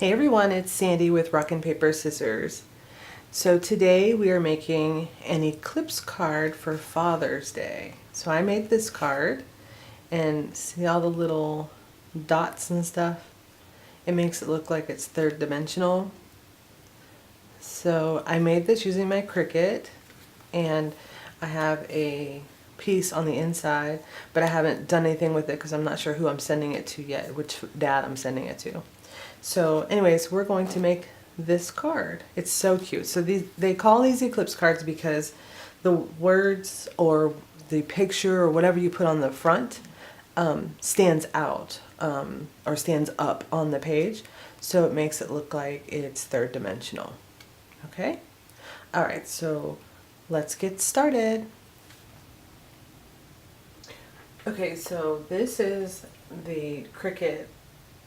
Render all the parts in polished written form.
Hey everyone, it's Sandy with Rock and Paper Scissors. So today we are making an Eclipse card for Father's Day. So I made this card and see all the little dots and stuff? It makes it look like it's third dimensional. So I made this using my Cricut and I have a piece on the inside, but I haven't done anything with it because I'm not sure who I'm sending it to yet, which dad I'm sending it to. So anyways, we're going to make this card. It's so cute. So they call these Eclipse cards because the words or the picture or whatever you put on the front stands out or stands up on the page. So it makes it look like it's third dimensional. Okay? All right, so let's get started. Okay, so this is the Cricut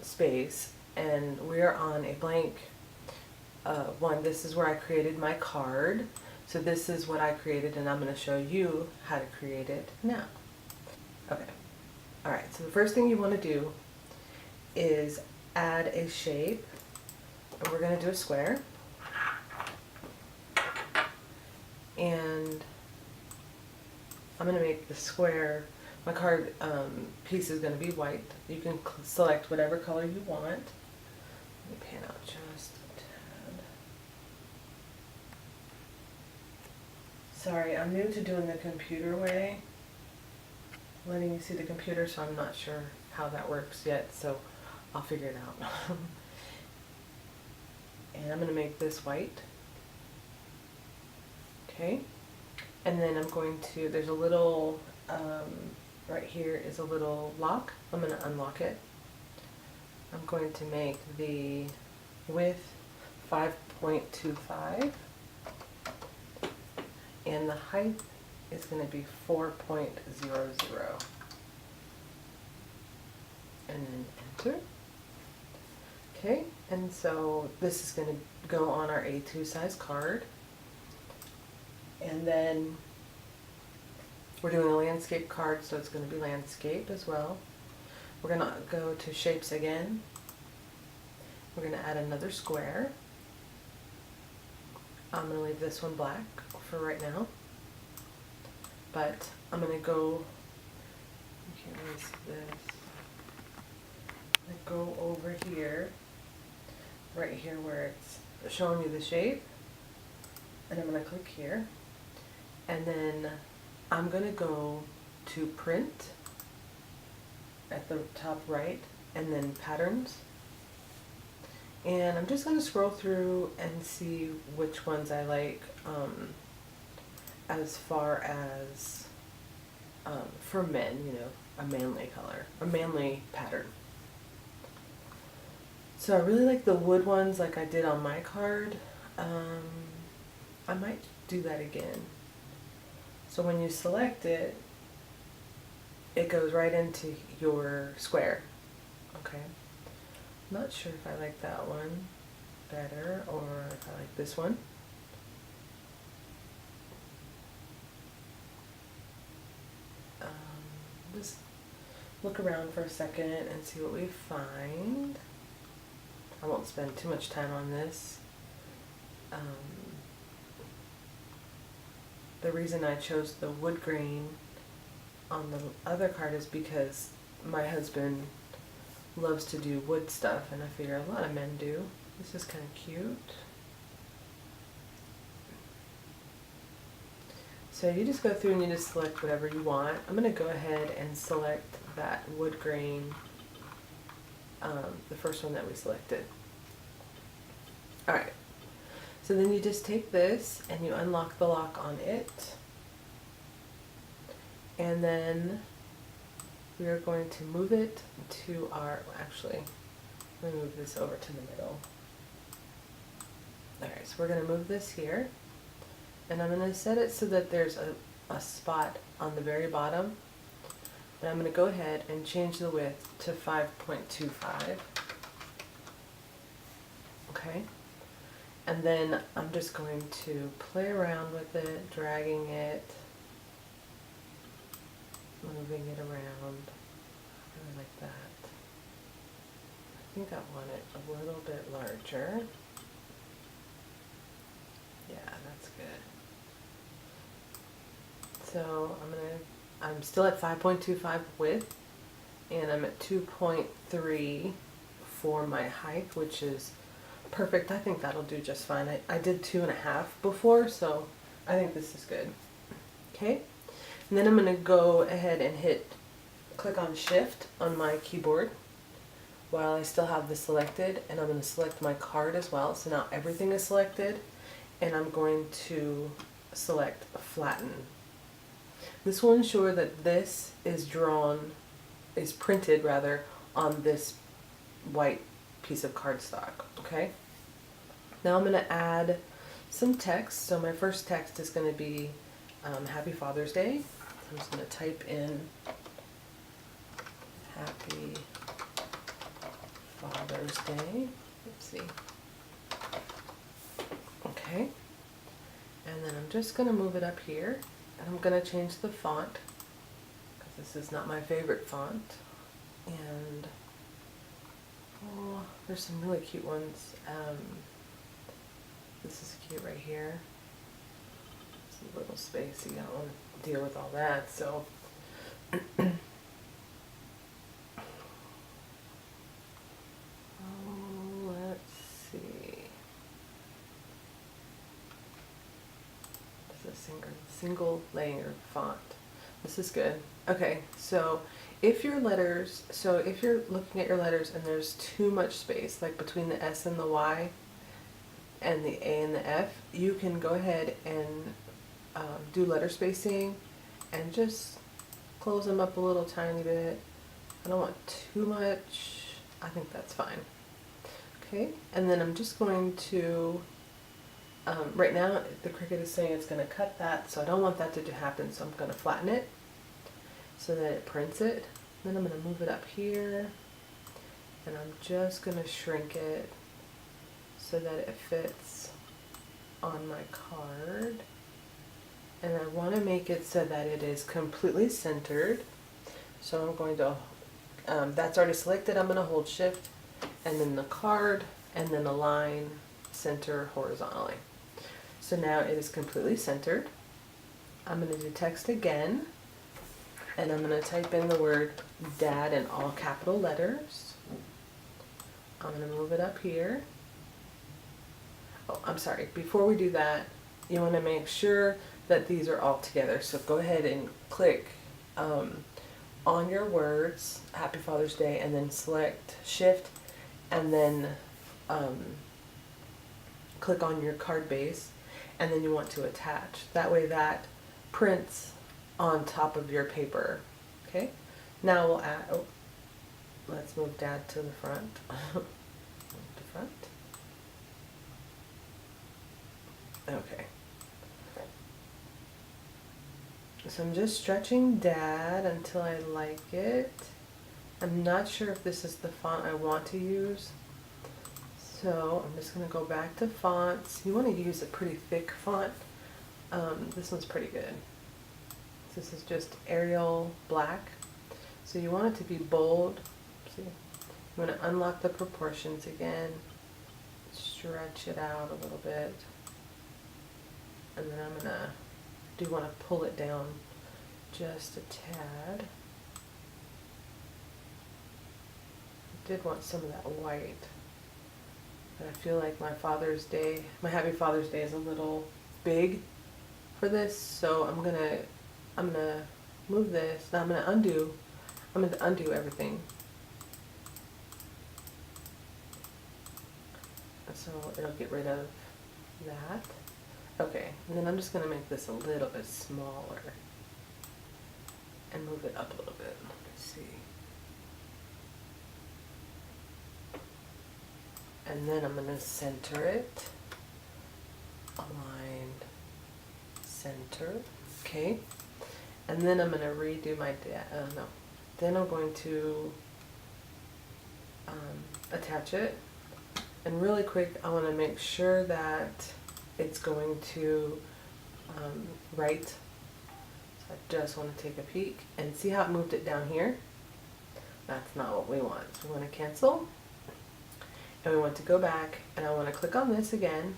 Space and we're on a blank one. This is where I created my card. So this is what I created and I'm going to show you how to create it now. Okay. Alright, so the first thing you want to do is add a shape. And we're going to do a square. And I'm going to make the square, my card piece is going to be white. You can select whatever color you want. Let me pan out just a tad. Sorry, I'm new to doing the computer way. Letting you see the computer, so I'm not sure how that works yet, so I'll figure it out. And I'm going to make this white. Okay. And then I'm going to, there's a little, right here is a little lock. I'm going to unlock it. I'm going to make the width 5.25 and the height is going to be 4.00. And then enter. Okay, and so this is going to go on our A2 size card. And then we're doing a landscape card, so it's going to be landscape as well. We're going to go to shapes again. We're going to add another square. I'm going to leave this one black for right now. But I'm going to go, you can't really see this. I'm going to go over here, right here where it's showing you the shape. And I'm going to click here. And then I'm going to go to print at the top right and then patterns. And I'm just going to scroll through and see which ones I like as far as for men, you know, a manly color, a manly pattern. So I really like the wood ones like I did on my card. I might do that again. So when you select it, it goes right into your square. Okay. I'm not sure if I like that one better or if I like this one. Just look around for a second and see what we find. I won't spend too much time on this. The reason I chose the wood grain on the other card is because my husband loves to do wood stuff and I figure a lot of men do. This is kind of cute. So you just go through and you just select whatever you want. I'm going to go ahead and select that wood grain, the first one that we selected. Alright, so then you just take this and you unlock the lock on it. And then we are going to move it to our, actually, let me move this over to the middle. Alright, so we're going to move this here. And I'm going to set it so that there's a spot on the very bottom. And I'm going to go ahead and change the width to 5.25. Okay. And then I'm just going to play around with it, dragging it, moving it around. I really like that. think I want it a little bit larger. Yeah, that's good. So I'm still at 5.25 width, and I'm at 2.3 for my height, which is perfect. I think that'll do just fine. I did 2.5 before, so I think this is good. Okay, and then I'm going to go ahead and click on Shift on my keyboard while I still have this selected, and I'm going to select my card as well. So now everything is selected, and I'm going to select Flatten. This will ensure that this is printed rather, on this white piece of cardstock. Okay. Now I'm going to add some text. So my first text is going to be Happy Father's Day. I'm just going to type in Happy Father's Day. Let's see. Okay. And then I'm just going to move it up here. And I'm going to change the font, because this is not my favorite font. And oh, there's some really cute ones. This is cute right here. It's a little spacey. I don't want to deal with all that. So let's see. This is a single layer font. This is good. Okay, so if you're looking at your letters and there's too much space, like between the S and the Y and the A and the F, you can go ahead and do letter spacing and just close them up a little tiny bit. I don't want too much. I think that's fine. Okay, and then I'm just going to, right now the Cricut is saying it's going to cut that, so I don't want that to happen, so I'm going to flatten it so that it prints it. Then I'm going to move it up here, and I'm just going to shrink it so that it fits on my card. And I want to make it so that it is completely centered. So I'm going to, that's already selected, I'm going to hold Shift, and then the card, and then align center horizontally. So now it is completely centered. I'm going to do text again, and I'm going to type in the word Dad in all capital letters. I'm going to move it up here. Oh, I'm sorry, before we do that, you want to make sure that these are all together. So go ahead and click on your words, Happy Father's Day, and then select Shift, and then click on your card base, and then you want to attach. That way that prints on top of your paper. Okay, now we'll add, let's move Dad to the front. To front. Okay. So I'm just stretching Dad until I like it. I'm not sure if this is the font I want to use. So I'm just going to go back to fonts. You want to use a pretty thick font. This one's pretty good. This is just Arial black. So you want it to be bold. See? You want to unlock the proportions again. Stretch it out a little bit. And then I'm going to do want to pull it down just a tad. I did want some of that white, but I feel like my Happy Father's Day is a little big for this, so I'm gonna move this. Now I'm gonna undo everything. So it'll get rid of that. Okay, and then I'm just going to make this a little bit smaller and move it up a little bit. Let's see. And then I'm going to center it. Align, center. Okay. And then I'm going to redo my, Then I'm going to attach it. And really quick, I want to make sure that it's going to write. So I just want to take a peek and see how it moved it down here. That's not what we want. So we're going to cancel. And we want to go back, and I want to click on this again,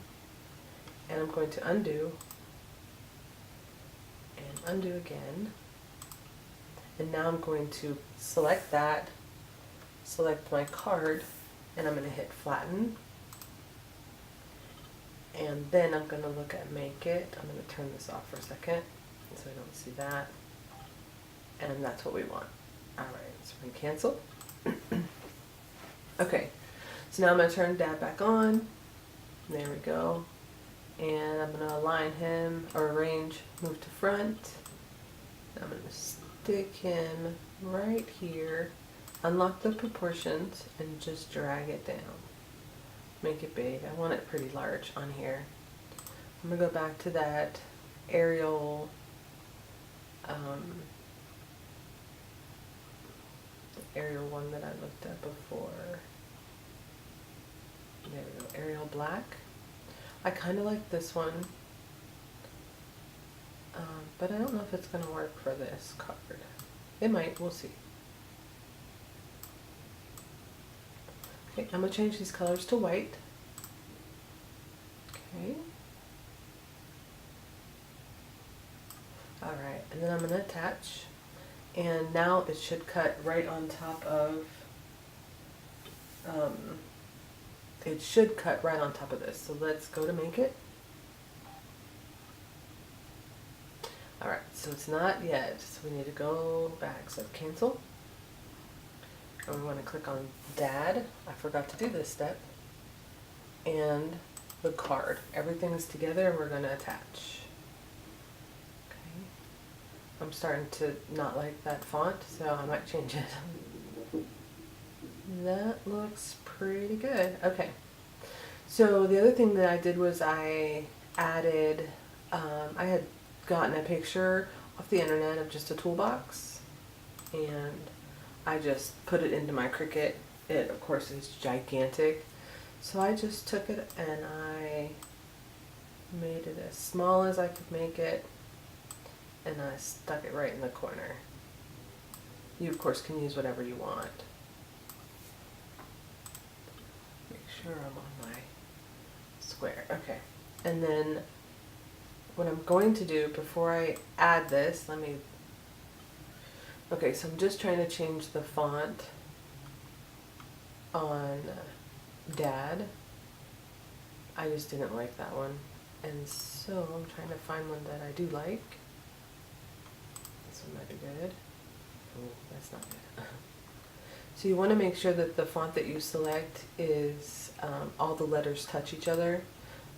and I'm going to undo, and undo again. And now I'm going to select that, select my card, and I'm going to hit flatten. And then I'm going to look at make it. I'm going to turn this off for a second so I don't see that. And that's what we want. Alright, so we're going to cancel. Okay, so now I'm going to turn Dad back on. There we go. And I'm going to align him, or arrange, move to front. I'm going to stick him right here, unlock the proportions, and just drag it down. Make it big. I want it pretty large on here. I'm going to go back to that aerial one that I looked at before. There we go, Arial Black. I kind of like this one, but I don't know if it's going to work for this card. It might, we'll see. Okay, I'm going to change these colors to white. Okay. Alright, and then I'm going to attach. And now it should cut right on top of, it should cut right on top of this. So let's go to make it. Alright, so it's not yet, so we need to go back. So cancel. And we want to click on Dad. I forgot to do this step. And the card. Everything's together and we're going to attach. Okay. I'm starting to not like that font, so I might change it. That looks pretty good. Okay. So the other thing that I did was I added, I had gotten a picture off the internet of just a toolbox, and I just put it into my Cricut. It, of course, is gigantic. So I just took it and I made it as small as I could make it, and I stuck it right in the corner. You, of course, can use whatever you want. Make sure I'm on my square. Okay. And then what I'm going to do before I add this, okay, so I'm just trying to change the font on Dad. I just didn't like that one. And so I'm trying to find one that I do like. This one might be good. Oh, that's not good. So you want to make sure that the font that you select is all the letters touch each other.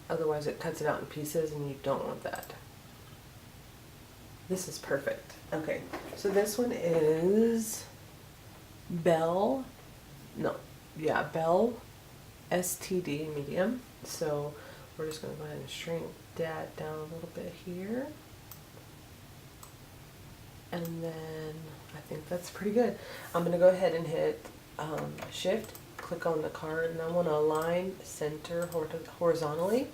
Otherwise it cuts it out in pieces and you don't want that. This is perfect. Okay, so this one is Bell STD medium. So we're just going to go ahead and shrink that down a little bit here. And then I think that's pretty good. I'm going to go ahead and hit Shift, click on the card, and I want to align center horizontally.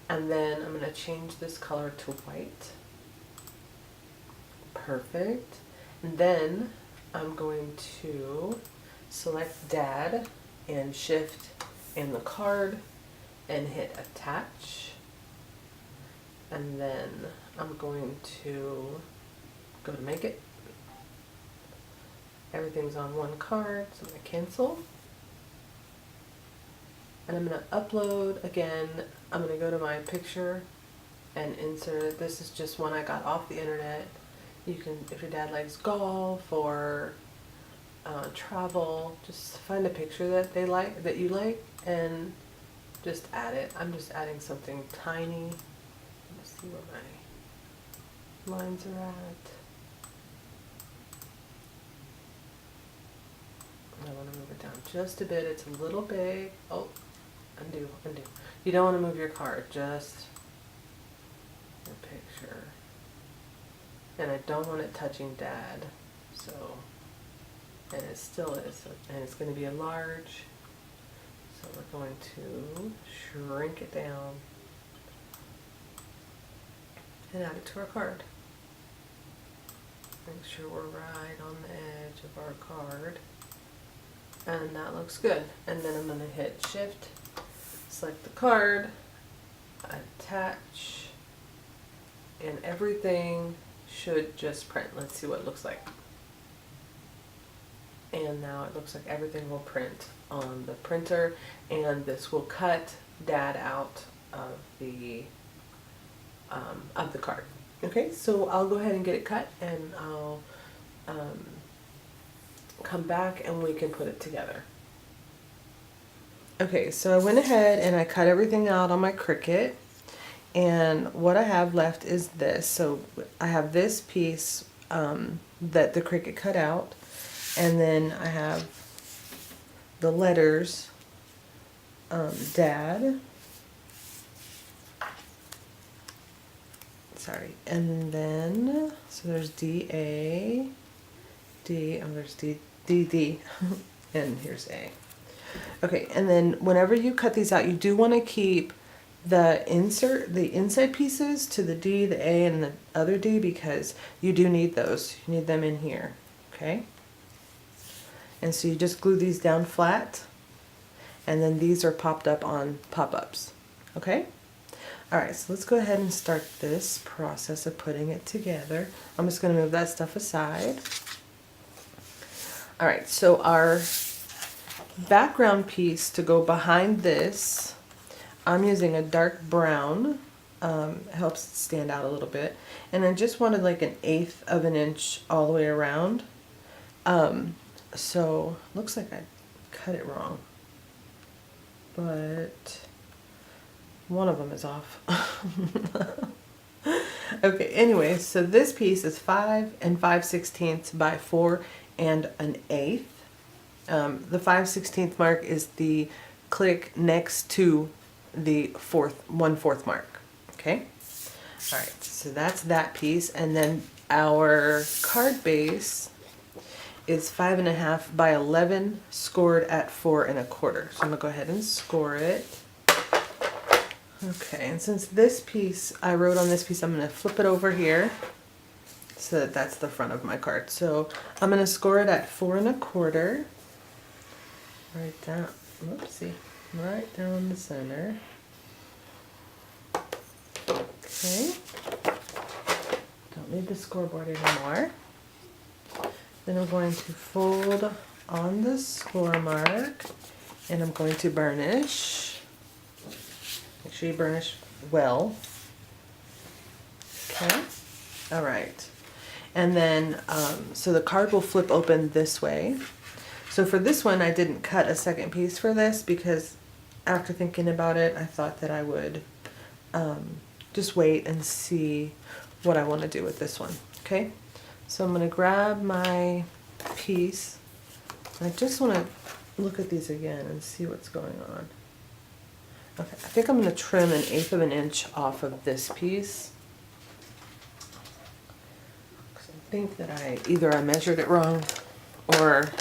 And then I'm going to change this color to white. Perfect. And then I'm going to select Dad and Shift and the card and hit attach. And then I'm going to go to make it. Everything's on one card, so I'm going to cancel. And I'm going to upload again. I'm going to go to my picture and insert it. This is just one I got off the internet. You can, if your dad likes golf or travel, just find a picture that they like, that you like, and just add it. I'm just adding something tiny. Let's see where my lines are at. I want to move it down just a bit. It's a little big. Oh, undo. You don't want to move your card, just a picture. And I don't want it touching Dad, so, and it still is, and it's going to be a large, so we're going to shrink it down and add it to our card. Make sure we're right on the edge of our card. And that looks good. And then I'm going to hit Shift, select the card, attach, and everything should just print. Let's see what it looks like. And now it looks like everything will print on the printer, and this will cut Dad out of the card. Okay, so I'll go ahead and get it cut, and I'll come back and we can put it together. Okay, so I went ahead and I cut everything out on my Cricut, and what I have left is this. So I have this piece that the Cricut cut out, and then I have the letters, Dad, sorry, and then, so there's D-A, D, oh there's D, and here's A. Okay, and then whenever you cut these out, you do want to keep the inside pieces to the D, the A, and the other D, because you do need those. You need them in here, okay? And so you just glue these down flat, and then these are popped up on pop-ups, okay? All right, so let's go ahead and start this process of putting it together. I'm just going to move that stuff aside. All right, so our background piece to go behind this, I'm using a dark brown. It helps it stand out a little bit. And I just wanted like 1/8 of an inch all the way around. So looks like I cut it wrong, but one of them is off. Okay, anyway, so this piece is 5 5/16 by 4 1/8. The 5/16 mark is the click next to the 1/4 mark. Okay. All right. So that's that piece, and then our card base is 5 1/2 by 11, scored at 4 1/4. So I'm gonna go ahead and score it. Okay, and since this piece, I wrote on this piece, I'm gonna flip it over here so that that's the front of my card. So I'm gonna score it at 4 1/4. Right down, whoopsie, right down the center. Okay, don't need the scoreboard anymore. Then I'm going to fold on the score mark, and I'm going to burnish. Make sure you burnish well. Okay, all right. And then, so the card will flip open this way. So for this one, I didn't cut a second piece for this because after thinking about it, I thought that I would just wait and see what I want to do with this one. Okay, so I'm going to grab my piece. I just want to look at these again and see what's going on. Okay, I think I'm going to trim 1/8 of an inch off of this piece. I think that either I measured it wrong, or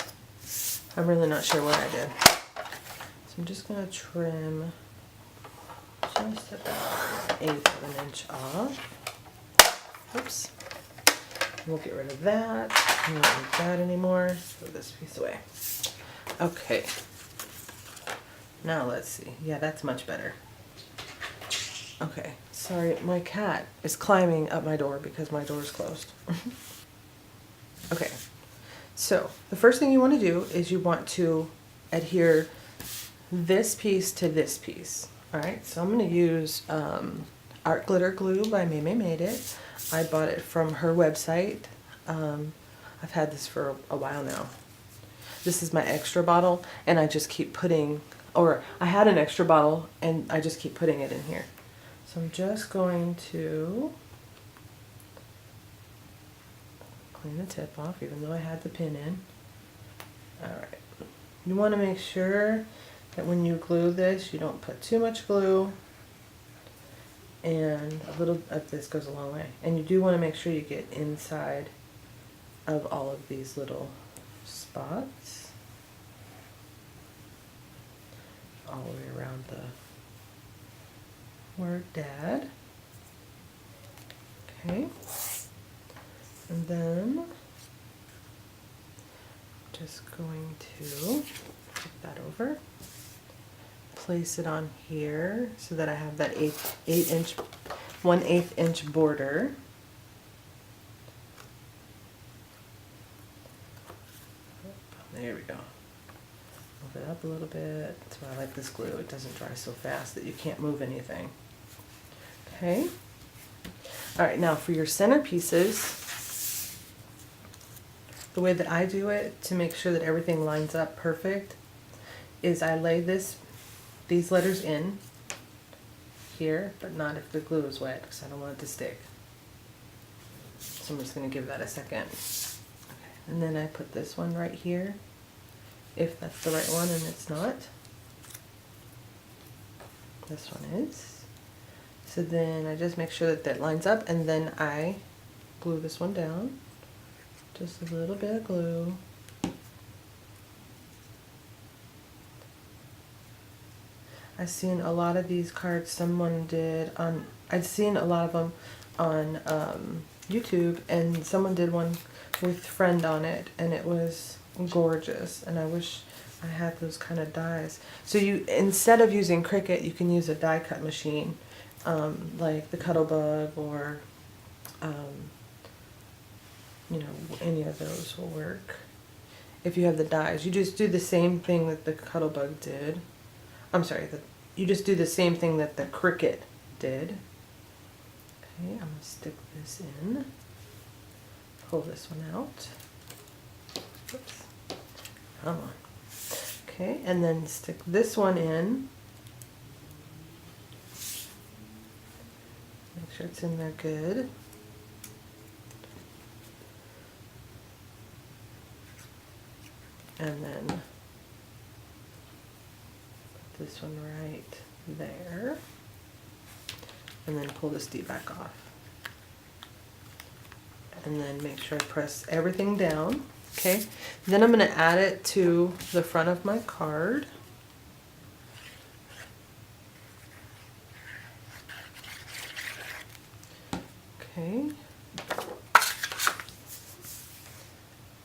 I'm really not sure what I did. So I'm just going to trim just about 1/8 of an inch off. Oops. We'll get rid of that. I don't need that anymore. Throw this piece away. Okay. Now let's see. Yeah, that's much better. Okay. Sorry, my cat is climbing up my door because my door is closed. Okay. So the first thing you want to do is you want to adhere this piece to this piece. All right. So I'm going to use Art Glitter Glue by Made It. I bought it from her website. I've had this for a while now. This is my extra bottle, and I just keep putting, or I had an extra bottle and I just keep putting it in here. So I'm just going to clean the tip off, even though I had the pin in. Alright. You want to make sure that when you glue this, you don't put too much glue, and a little of this goes a long way. And you do want to make sure you get inside of all of these little spots, all the way around the word Dad. Okay. And then just going to flip that over, place it on here so that I have that 1/8 inch border. There we go. Move it up a little bit. That's why I like this glue. It doesn't dry so fast that you can't move anything. Okay. All right, now for your centerpieces, the way that I do it to make sure that everything lines up perfect is I lay these letters in here, but not if the glue is wet because I don't want it to stick. So I'm just going to give that a second. Okay. And then I put this one right here, if that's the right one, and it's not. This one is. So then I just make sure that that lines up, and then I glue this one down. Just a little bit of glue. I've seen a lot of these cards someone did on, I'd seen a lot of them on YouTube, and someone did one with friend on it, and it was gorgeous, and I wish I had those kind of dies. So you, instead of using Cricut, you can use a die cut machine, like the Cuttlebug or you know, any of those will work. If you have the dies, you just do the same thing that the Cuttlebug did. I'm sorry, you just do the same thing that the Cricut did. Okay, I'm going to stick this in. Pull this one out. Oops. Come on. Okay, and then stick this one in. Make sure it's in there good. And then put this one right there. And then pull this D back off. And then make sure I press everything down. Okay, then I'm going to add it to the front of my card. Okay.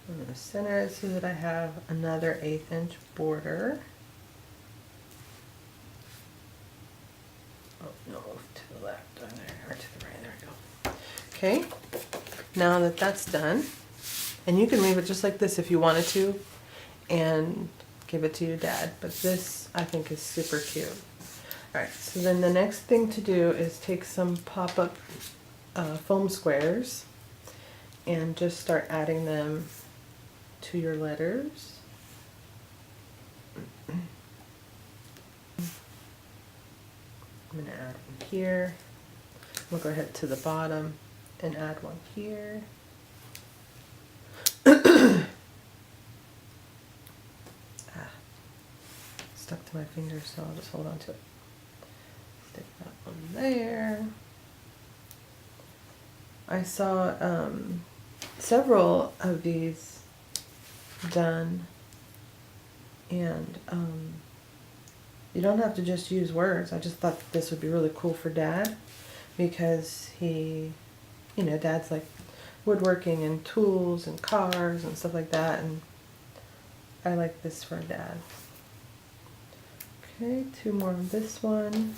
I'm going to center it so that I have another 1/8 inch border. Oh no, to the left, or to the right, there we go. Okay, now that that's done, and you can leave it just like this if you wanted to, and give it to your dad, but this I think is super cute. Alright, so then the next thing to do is take some pop-up foam squares and just start adding them to your letters. I'm going to add one here. We'll go ahead to the bottom and add one here. Stuck to my fingers, so I'll just hold on to it. Stick that one there. I saw several of these done, and you don't have to just use words. I just thought that this would be really cool for Dad, because he, you know, Dad's like woodworking and tools and cars and stuff like that, and I like this for Dad. Okay, 2 more of this one,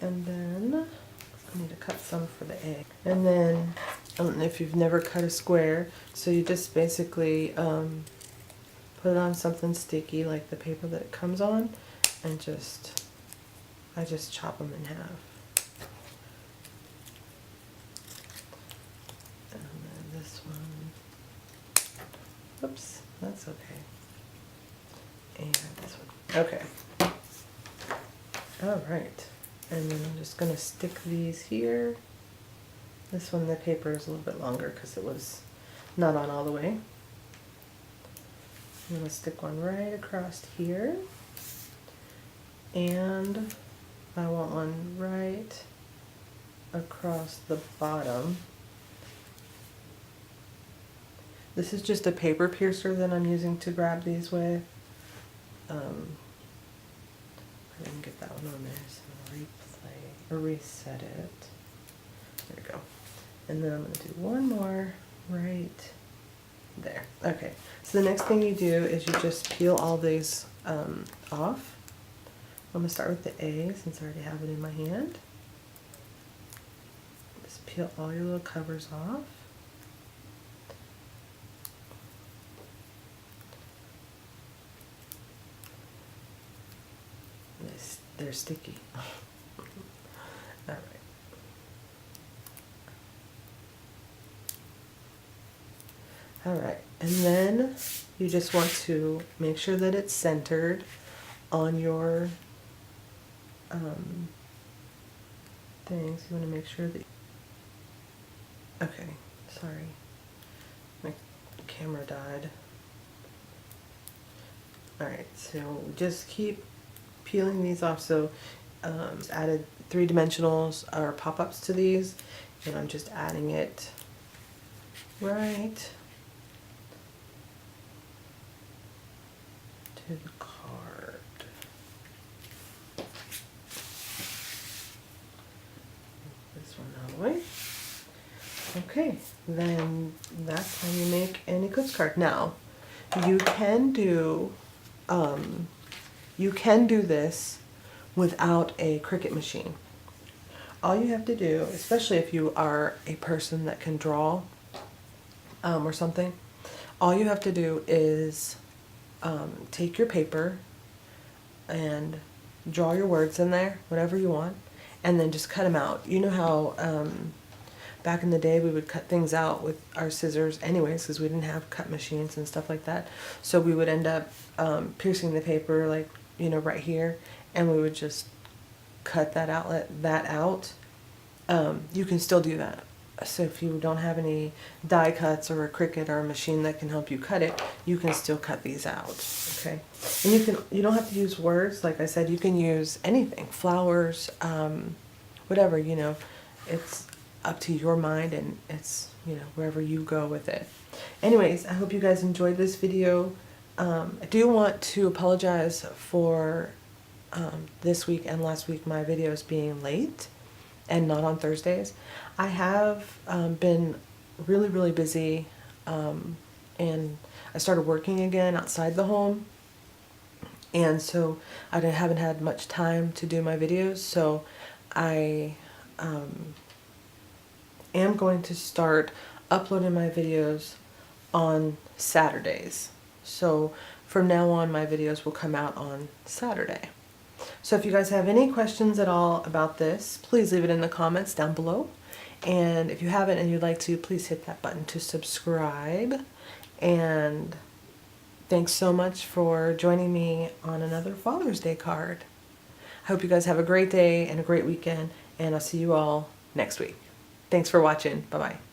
and then I need to cut some for the egg. And then, I don't know if you've never cut a square, so you just basically put it on something sticky like the paper that it comes on, and I just chop them in half. And then this one, oops, that's okay. And this one, okay. All right. And then I'm just going to stick these here. This one, the paper is a little bit longer because it was not on all the way. I'm going to stick one right across here. And I want one right across the bottom. This is just a paper piercer that I'm using to grab these with. I didn't get that one on there, so I'll replay or reset it. There we go. And then I'm going to do one more right There. Okay. So the next thing you do is you just peel all these off. I'm going to start with the A since I already have it in my hand. Just peel all your little covers off. They're sticky. All right. All right, and then you just want to make sure that it's centered on your things. You want to make sure that, okay, sorry, my camera died. All right, so just keep peeling these off. So just added 3-dimensionals or pop-ups to these, and I'm just adding it right to the card. This one out of the way. Okay, then that's how you make an Eclipse card. Now, you can do this without a Cricut machine. All you have to do, especially if you are a person that can draw or something, all you have to do is take your paper and draw your words in there, whatever you want, and then just cut them out. You know how back in the day we would cut things out with our scissors anyways, because we didn't have cut machines and stuff like that. So we would end up piercing the paper, like, you know, right here, and we would just cut that outlet out. You can still do that. So if you don't have any die cuts or a Cricut or a machine that can help you cut it, you can still cut these out. Okay, and you don't have to use words. Like I said, you can use anything, flowers, whatever, you know. It's up to your mind, and it's, you know, wherever you go with it. Anyways, I hope you guys enjoyed this video. I do want to apologize for this week and last week my videos being late and not on Thursdays. I have been really busy, and I started working again outside the home, and so I haven't had much time to do my videos. So I am going to start uploading my videos on Saturdays. So from now on, my videos will come out on Saturday. So if you guys have any questions at all about this, please leave it in the comments down below. And if you haven't and you'd like to, please hit that button to subscribe. And thanks so much for joining me on another Father's Day card. I hope you guys have a great day and a great weekend, and I'll see you all next week. Thanks for watching. Bye-bye.